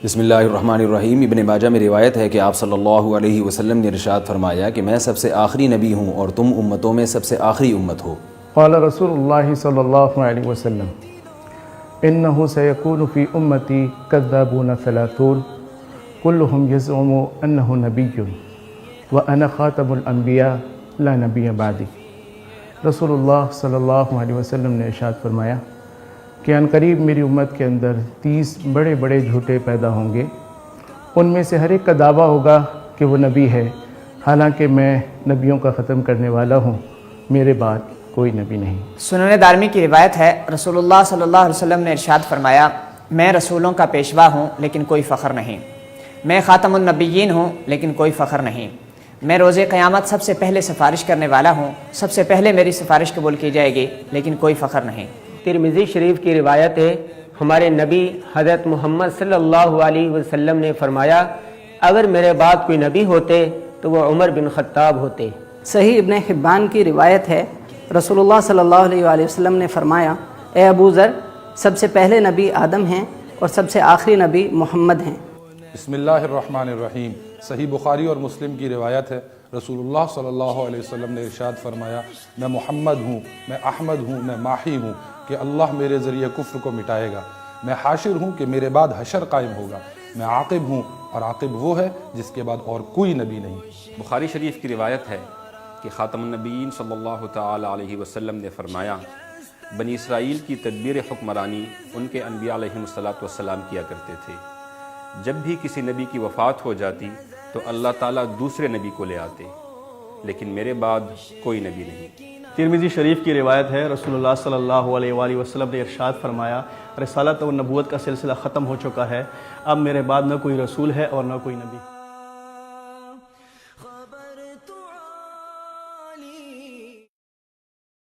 بسم اللہ الرحمن الرحیم۔ ابن ماجہ میں روایت ہے کہ آپ صلی اللہ علیہ وسلم نے ارشاد فرمایا کہ میں سب سے آخری نبی ہوں اور تم امتوں میں سب سے آخری امت ہو۔ قال رسول اللہ صلی اللہ علیہ وسلم انہ سیکون فی امتی کذابون ثلاثون کلہم یزعم انہ نبی وانا خاتم الانبیاء لا نبی بعدی۔ رسول اللہ صلی اللہ علیہ وسلم نے ارشاد فرمایا کہ عنقریب میری امت کے اندر 30 بڑے بڑے جھوٹے پیدا ہوں گے، ان میں سے ہر ایک کا دعویٰ ہوگا کہ وہ نبی ہے، حالانکہ میں نبیوں کا ختم کرنے والا ہوں، میرے بعد کوئی نبی نہیں۔ سنن دارمی کی روایت ہے، رسول اللہ صلی اللہ علیہ وسلم نے ارشاد فرمایا میں رسولوں کا پیشوا ہوں لیکن کوئی فخر نہیں، میں خاتم النبیین ہوں لیکن کوئی فخر نہیں، میں روز قیامت سب سے پہلے سفارش کرنے والا ہوں، سب سے پہلے میری سفارش قبول کی جائے گی لیکن کوئی فخر نہیں۔ ترمذی شریف کی روایت ہے، ہمارے نبی حضرت محمد صلی اللہ علیہ وسلم نے فرمایا اگر میرے بعد کوئی نبی ہوتے تو وہ عمر بن خطاب ہوتے۔ صحیح ابن حبان کی روایت ہے، رسول اللہ صلی اللہ علیہ وآلہ وسلم نے فرمایا اے ابو ذر، سب سے پہلے نبی آدم ہیں اور سب سے آخری نبی محمد ہیں۔ بسم اللہ الرحمن الرحیم۔ صحیح بخاری اور مسلم کی روایت ہے، رسول اللہ صلی اللہ علیہ وسلم نے ارشاد فرمایا میں محمد ہوں، میں احمد ہوں، میں ماحی ہوں کہ اللہ میرے ذریعے کفر کو مٹائے گا، میں حاشر ہوں کہ میرے بعد حشر قائم ہوگا، میں عاقب ہوں اور عاقب وہ ہے جس کے بعد اور کوئی نبی نہیں۔ بخاری شریف کی روایت ہے کہ خاتم النبیین صلی اللہ تعالی علیہ وسلم نے فرمایا بنی اسرائیل کی تدبیر حکمرانی ان کے انبیاء علیہم السلام کیا کرتے تھے، جب بھی کسی نبی کی وفات ہو جاتی تو اللہ تعالیٰ دوسرے نبی کو لے آتے، لیکن میرے بعد کوئی نبی نہیں۔ ترمذی شریف کی روایت ہے، رسول اللہ صلی اللہ علیہ وآلہ وسلم نے ارشاد فرمایا رسالت و نبوت کا سلسلہ ختم ہو چکا ہے، اب میرے بعد نہ کوئی رسول ہے اور نہ کوئی نبی۔